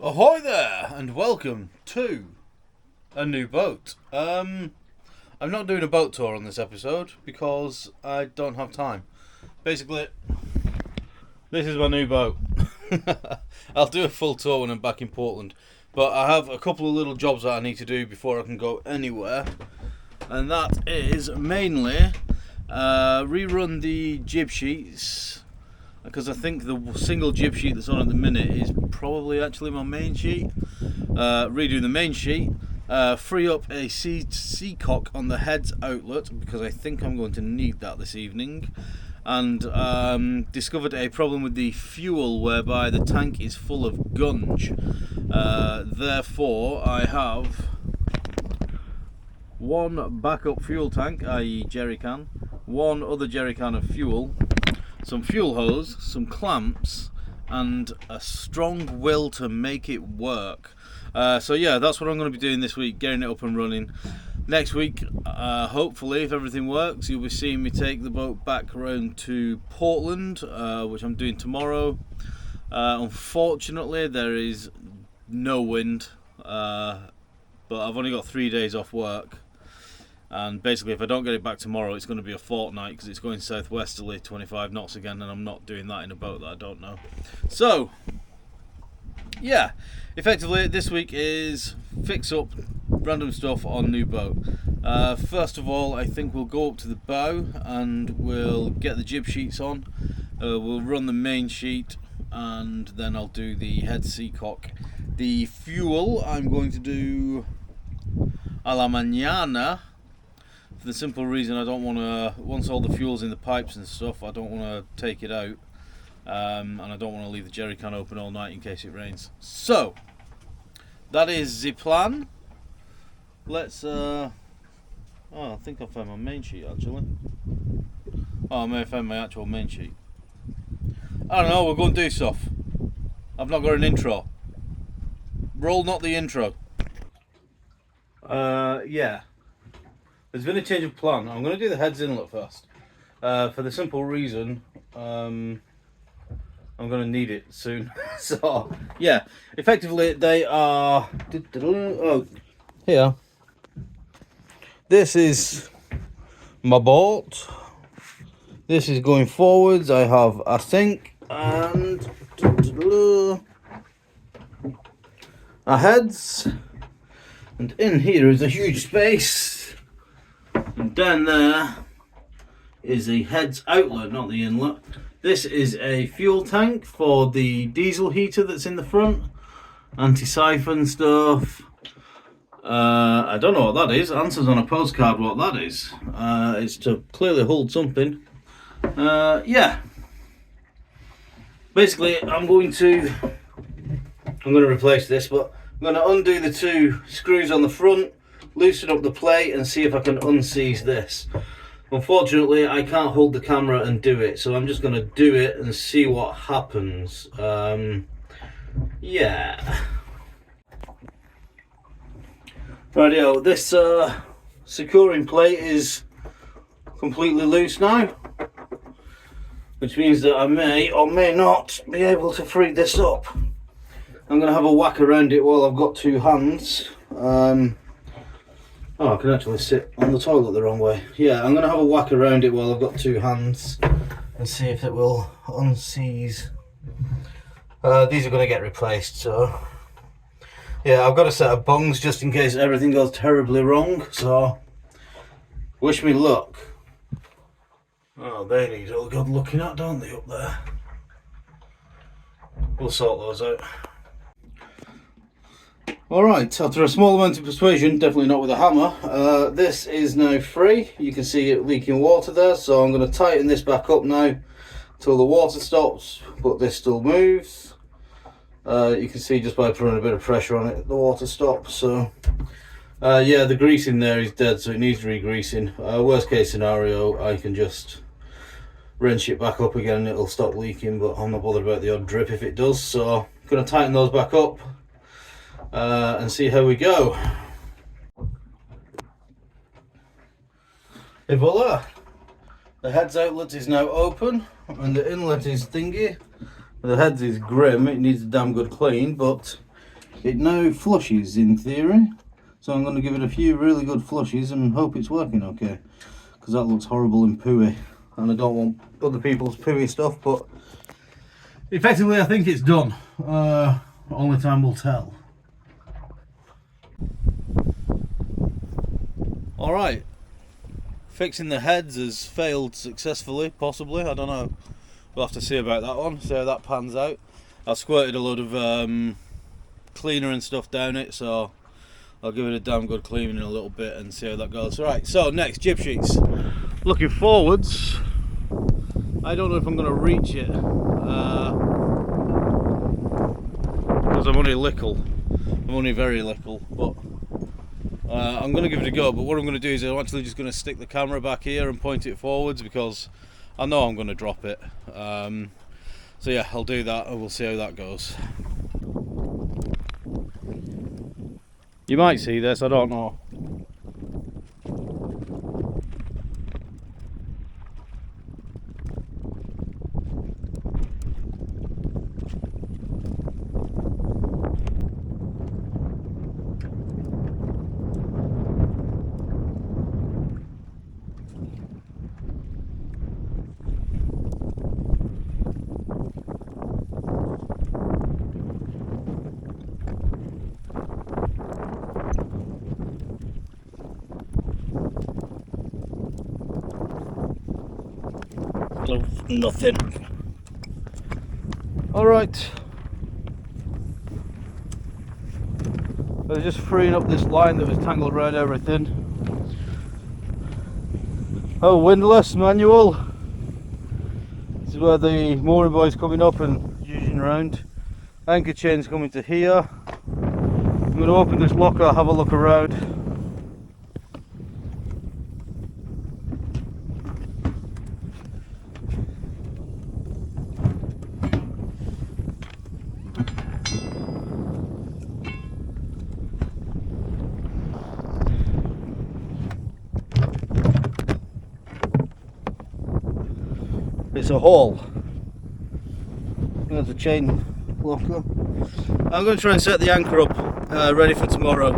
Ahoy there, and welcome to a new boat. I'm not doing a boat tour on this episode because I don't have time. Basically, this is my new boat. I'll do a full tour when I'm back in Portland, but I have a couple of little jobs that I need to do before I can go anywhere, and that is mainly rerun the jib sheets, because I think the single jib sheet that's on at the minute is probably actually my main sheet. Redo the main sheet, free up a seacock on the heads outlet because I think I'm going to need that this evening, and discovered a problem with the fuel whereby the tank is full of gunge. Therefore I have one backup fuel tank, i.e. jerry can, one other jerry can of fuel, some fuel hose, some clamps, and a strong will to make it work. So yeah, that's what I'm going to be doing this week, getting it up and running. Next week, hopefully, if everything works, you'll be seeing me take the boat back around to Portland, which I'm doing tomorrow. Unfortunately, there is no wind, but I've only got 3 days off work. And basically, if I don't get it back tomorrow, it's going to be a fortnight because it's going southwesterly, 25 knots again, and I'm not doing that in a boat that I don't know. So, yeah, effectively, this week is fix up random stuff on new boat. First of all, I think we'll go up to the bow and we'll get the jib sheets on. We'll run the main sheet, and then I'll do the head seacock. The fuel I'm going to do a la mañana, for the simple reason I don't want to, once all the fuel's in the pipes and stuff, I don't want to take it out, and I don't want to leave the jerry can open all night in case it rains. So that is the plan. Let's I think I found my main sheet actually. I may have found my actual main sheet. I don't know, we're going to do stuff. I've not got an intro. Roll not the intro. Yeah. There's been a change of plan. I'm going to do the heads inlet first. For the simple reason, I'm going to need it soon. So, yeah. Effectively, they are... Oh, here. This is my boat. This is going forwards. I have a sink and a heads. And in here is a huge space. And down there is a heads outlet, not the inlet. This is a fuel tank for the diesel heater that's in the front. Anti-siphon stuff. I don't know what that is. Answers on a postcard what that is. It's to clearly hold something. Yeah. Basically, I'm going to replace this, but I'm going to undo the two screws on the front, loosen up the plate, and see if I can unseize this. Unfortunately, I can't hold the camera and do it, so I'm just going to do it and see what happens. Yeah. Rightio, this securing plate is completely loose now, which means that I may or may not be able to free this up. I'm going to have a whack around it while I've got two hands. Oh, I can actually sit on the toilet the wrong way. Yeah, I'm going to have a whack around it while I've got two hands and see if it will unseize. These are going to get replaced, so... Yeah, I've got a set of bungs just in case everything goes terribly wrong, so... Wish me luck. Oh, they need all good looking at, don't they, up there? We'll sort those out. Alright, after a small amount of persuasion, definitely not with a hammer, this is now free. You can see it leaking water there, so I'm going to tighten this back up now till the water stops, but this still moves. You can see just by putting a bit of pressure on it, the water stops. So yeah, the grease in there is dead, so it needs re-greasing. Worst case scenario, I can just wrench it back up again and it'll stop leaking, but I'm not bothered about the odd drip if it does. So I'm going to tighten those back up and see how we go. Et voila! The heads outlet is now open and the inlet is thingy. The heads is grim, it needs a damn good clean, but It now flushes in theory, so I'm going to give it a few really good flushes and hope it's working okay, because that looks horrible and pooey, and I don't want other people's pooey stuff. But effectively I think it's done. Only time will tell. Alright, fixing the heads has failed successfully, possibly, I don't know. We'll have to see about that one, see how that pans out. I squirted a load of cleaner and stuff down it, so I'll give it a damn good cleaning in a little bit and see how that goes. Right, so next, jib sheets. Looking forwards, I don't know if I'm going to reach it, because I'm only little. I'm only very little, but I'm going to give it a go. But what I'm going to do is I'm actually just going to stick the camera back here and point it forwards, because I know I'm going to drop it. So yeah, I'll do that and we'll see how that goes. You might see this, I don't know. Nothing. Alright. I was just freeing up this line that was tangled around everything. Oh, windlass manual. This is where the mooring buoy's coming up and using around. Anchor chain's coming to here. I'm going to open this locker, have a look around. It's a haul. There's a chain locker. I'm going to try and set the anchor up ready for tomorrow,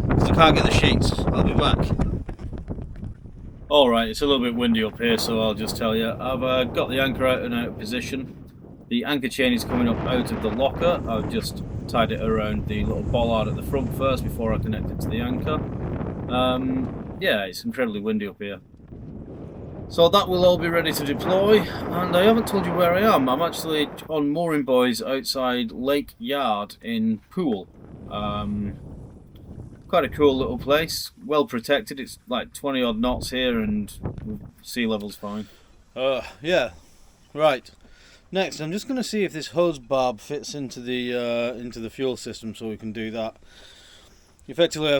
because I can't get the sheets. I'll be back. Alright, it's a little bit windy up here, so I'll just tell you. I've got the anchor out and out of position. The anchor chain is coming up out of the locker. I've just tied it around the little bollard at the front first before I connect it to the anchor. Yeah, it's incredibly windy up here. So that will all be ready to deploy, and I haven't told you where I am. I'm actually on mooring buoys outside Lake Yard in Poole. Quite a cool little place, well protected. It's like 20 odd knots here and sea level's fine. Yeah, right. Next, I'm just going to see if this hose barb fits into the fuel system, so we can do that. Effectively,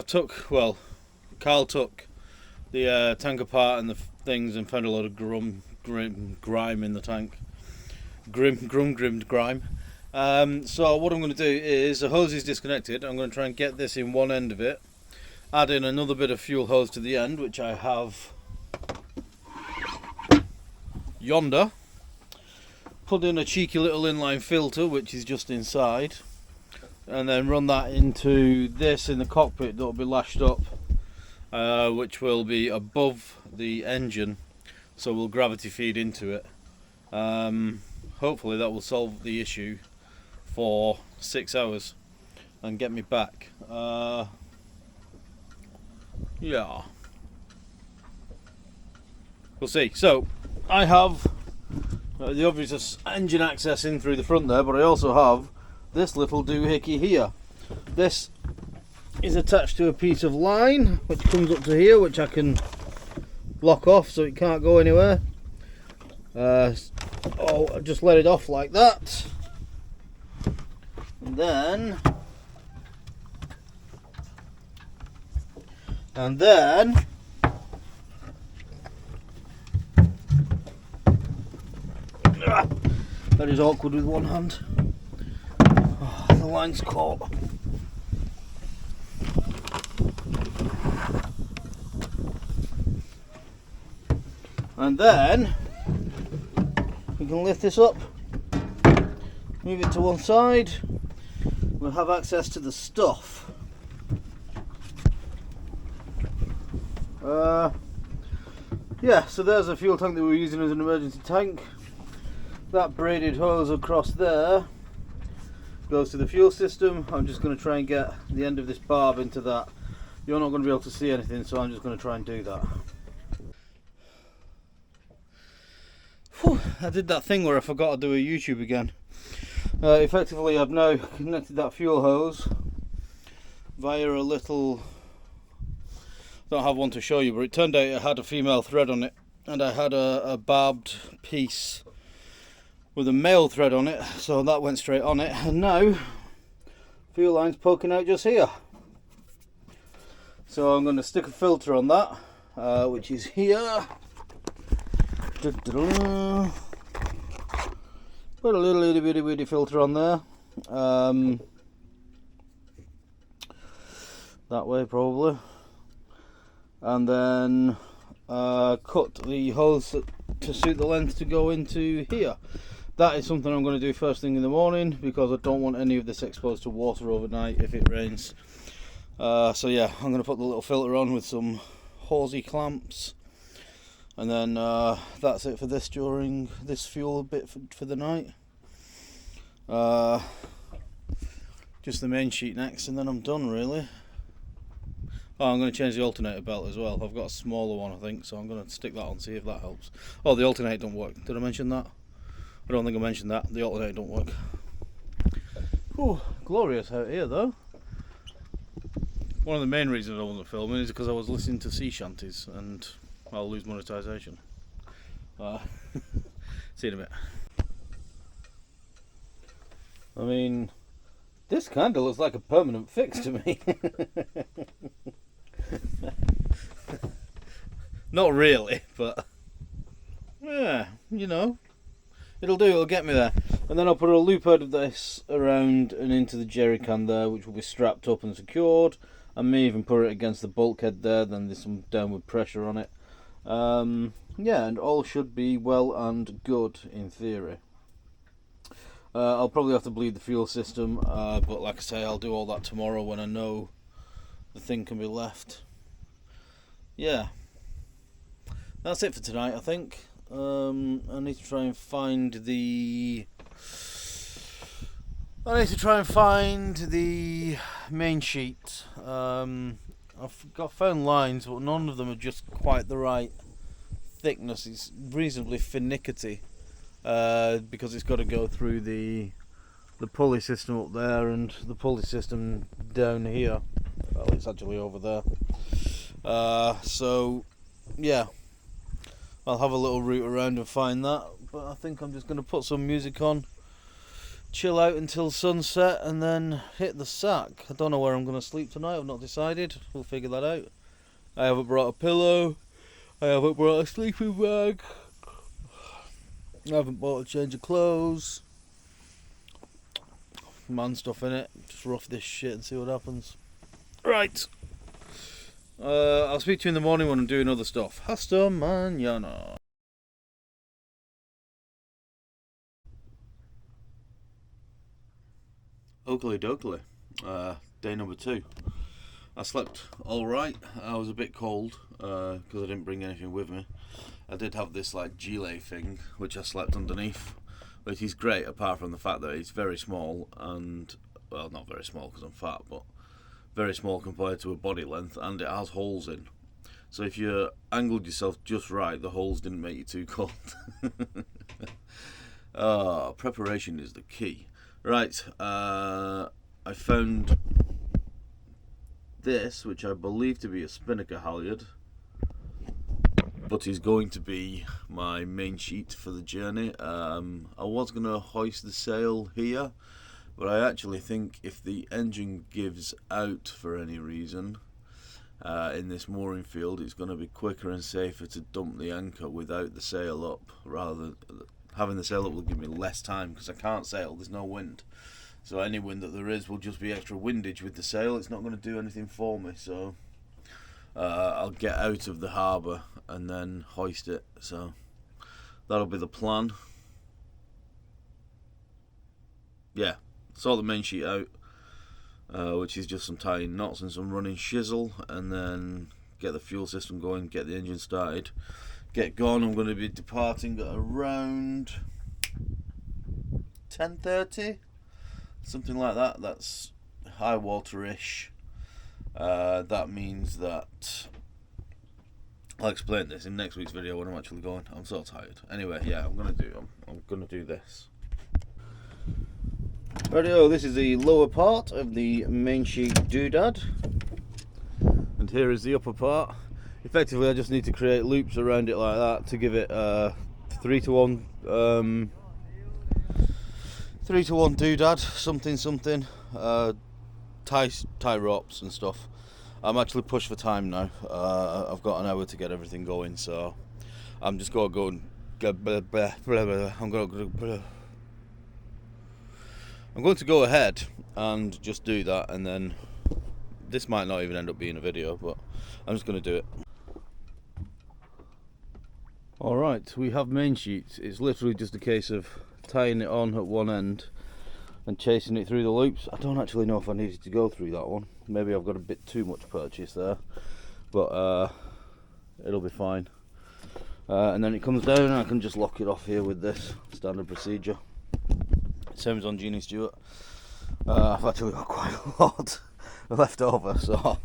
Carl took the tank apart and the things and found a lot of grime in the tank. Grimmed grime. So what I'm going to do is, the hose is disconnected. I'm going to try and get this in one end of it, add in another bit of fuel hose to the end, which I have yonder, put in a cheeky little inline filter which is just inside, and then run that into this in the cockpit that will be lashed up, which will be above the engine, so we'll gravity feed into it. Hopefully that will solve the issue for 6 hours and get me back. Yeah, we'll see. So I have the obvious engine access in through the front there, but I also have this little doohickey here. This is attached to a piece of line which comes up to here, which I can block off so it can't go anywhere. I just let it off like that, and then that is awkward with one hand. Oh, the line's caught. And then we can lift this up, move it to one side, we'll have access to the stuff. Yeah, so there's a fuel tank that we're using as an emergency tank. That braided hose across there goes to the fuel system. I'm just going to try and get the end of this barb into that. You're not going to be able to see anything, so I'm just going to try and do that. Whew, I did that thing where I forgot to do a YouTube again. Effectively, I've now connected that fuel hose via a little... I don't have one to show you, but it turned out it had a female thread on it, and I had a barbed piece with a male thread on it, so that went straight on it, and now fuel line's poking out just here. So I'm going to stick a filter on that, which is here. Da-da-da. Put a little itty bitty filter on there. That way probably. And then cut the hose to suit the length to go into here. That is something I'm going to do first thing in the morning, because I don't want any of this exposed to water overnight if it rains. So yeah, I'm going to put the little filter on with some horsey clamps, and then that's it for this during this fuel bit for the night. Just the main sheet next, and then I'm done really. Oh, I'm going to change the alternator belt as well. I've got a smaller one, I think, so I'm going to stick that on, see if that helps. Oh, the alternator don't work. Did I mention that? I don't think I mentioned that. The alternator don't work. Whew, glorious out here though. One of the main reasons I wasn't filming is because I was listening to sea shanties, and I'll lose monetization. See you in a bit. I mean, this kind of looks like a permanent fix to me. Not really, but yeah, you know, it'll do, it'll get me there. And then I'll put a loop out of this around and into the jerry can there, which will be strapped up and secured. I may even put it against the bulkhead there, then there's some downward pressure on it. Yeah, and all should be well and good in theory. I'll probably have to bleed the fuel system, but like I say, I'll do all that tomorrow when I know the thing can be left. Yeah, that's it for tonight, I think. I need to try and find the main sheet. I've found lines, but none of them are just quite the right thickness. It's reasonably finicky, because it's got to go through the pulley system up there and the pulley system down here. Well, it's actually over there. So yeah, I'll have a little route around and find that, but I think I'm just going to put some music on, chill out until sunset, and then hit the sack. I don't know where I'm going to sleep tonight. I've not decided. We'll figure that out. I haven't brought a pillow. I haven't brought a sleeping bag. I haven't bought a change of clothes. Man stuff in it. Just rough this shit and see what happens. Right. I'll speak to you in the morning when I'm doing other stuff. Hasta mañana. Oakley dokley. Day number 2. I slept alright. I was a bit cold because I didn't bring anything with me. I did have this like gilet thing which I slept underneath, which is great apart from the fact that it's very small and, well, not very small because I'm fat, but very small compared to a body length, and it has holes in. So if you angled yourself just right, the holes didn't make you too cold. Preparation is the key. Right, I found this, which I believe to be a spinnaker halyard, but is going to be my main sheet for the journey. I was going to hoist the sail here, but I actually think if the engine gives out for any reason in this mooring field, it's going to be quicker and safer to dump the anchor without the sail up, rather than having the sail up will give me less time because I can't sail, there's no wind. So any wind that there is will just be extra windage with the sail. It's not going to do anything for me, so I'll get out of the harbour and then hoist it. So that'll be the plan. Yeah, sort the main sheet out, which is just some tying knots and some running shizzle, and then get the fuel system going, get the engine started, get gone. I'm going to be departing at around 10:30, something like that. That's high water-ish. That means that I'll explain this in next week's video when I'm actually going. I'm so tired. Anyway, yeah, I'm gonna do this. Rightio, this is the lower part of the main sheet doodad, and here is the upper part. Effectively, I just need to create loops around it like that to give it 3-to-1 3-to-1 doodad, something. Tie ropes and stuff. I'm actually pushed for time now. I've got an hour to get everything going, so I'm just gonna go and I'm going to go ahead and just do that, and then this might not even end up being a video, but I'm just going to do it. Alright, we have main sheets. It's literally just a case of tying it on at one end and chasing it through the loops. I don't actually know if I needed to go through that one. Maybe I've got a bit too much purchase there, but it'll be fine. And then it comes down and I can just lock it off here with this standard procedure. Same as on Genie Stewart. I've actually got quite a lot left over, so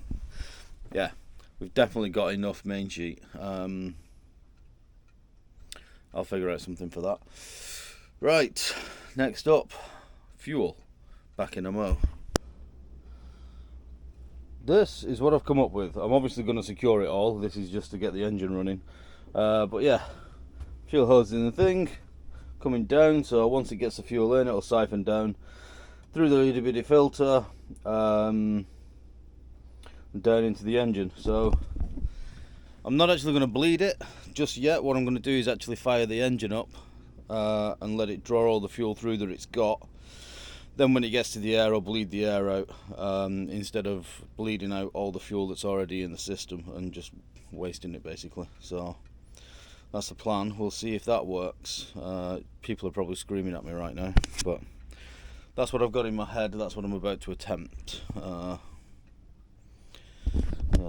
yeah, we've definitely got enough main sheet. I'll figure out something for that. Right, next up, fuel, back in a mo. This is what I've come up with. I'm obviously going to secure it all. This is just to get the engine running. But yeah, fuel hose in the thing, coming down, so once it gets the fuel in, it'll siphon down through the itty bitty filter and down into the engine. So I'm not actually going to bleed it just yet. What I'm going to do is actually fire the engine up and let it draw all the fuel through that it's got. Then when it gets to the air, I'll bleed the air out instead of bleeding out all the fuel that's already in the system and just wasting it basically. So that's the plan. We'll see if that works. People are probably screaming at me right now, but that's what I've got in my head. That's what I'm about to attempt. Yeah,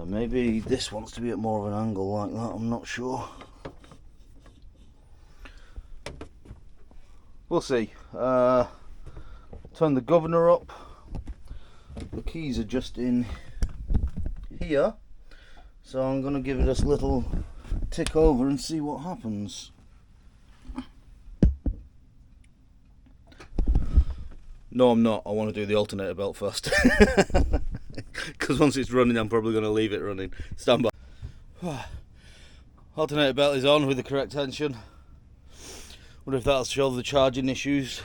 maybe this wants to be at more of an angle like that, I'm not sure. We'll see. Turn the governor up. The keys are just in here, so I'm going to give it a little tick over and see what happens. No, I'm not. I want to do the alternator belt first. Because once it's running, I'm probably going to leave it running. Stand by. Alternator belt is on with the correct tension. Wonder if that'll show the charging issues.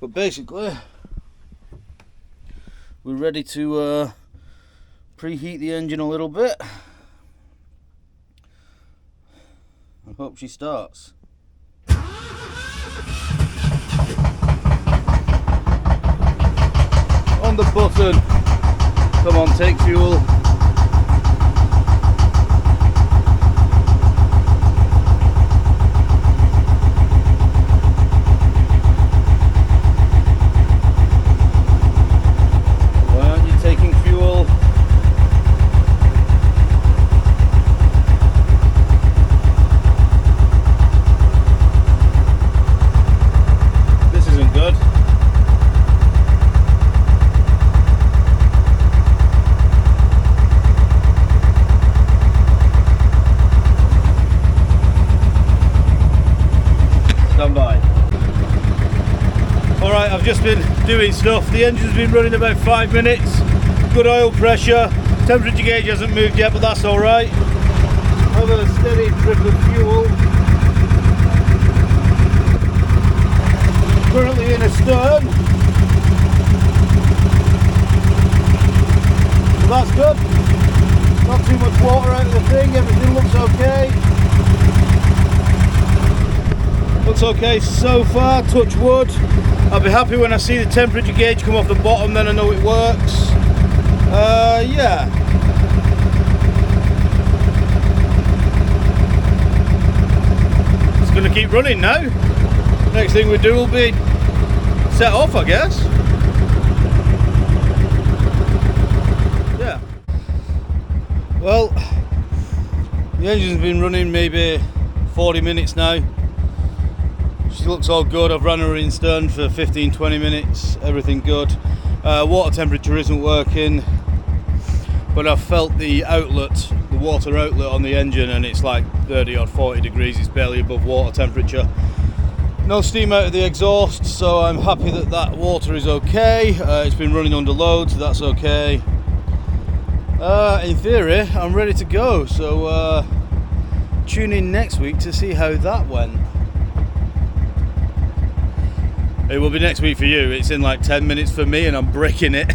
But basically, we're ready to preheat the engine a little bit. I hope she starts. On the button. Come on, take fuel. Why aren't you taking fuel? This isn't good. Alright, I've just been doing stuff. The engine's been running about 5 minutes. Good oil pressure. Temperature gauge hasn't moved yet, but that's alright. Another steady drip of fuel. Currently in a stern. So that's good. Not too much water out of the thing. Everything looks okay. Looks okay so far, touch wood. I'll be happy when I see the temperature gauge come off the bottom, then I know it works. Yeah. It's going to keep running now. Next thing we do will be set off, I guess. The engine's been running maybe 40 minutes now. She looks all good. I've run her in stern for 15-20 minutes, everything good. Water temperature isn't working, but I've felt the outlet, the water outlet on the engine, and it's like 30 or 40 degrees, it's barely above water temperature. No steam out of the exhaust, so I'm happy that that water is okay. It's been running under load, so that's okay. In theory, I'm ready to go, so tune in next week to see how that went. It will be next week for you. It's in like 10 minutes for me and I'm breaking it.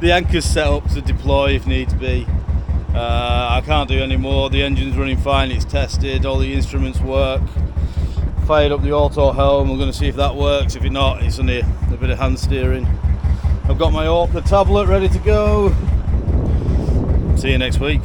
The anchor's set up to deploy if needs be. I can't do any more. The engine's running fine, it's tested, all the instruments work. Fired up the auto helm, we're going to see if that works. If not, it's only a bit of hand steering. I've got my Orca tablet ready to go. See you next week.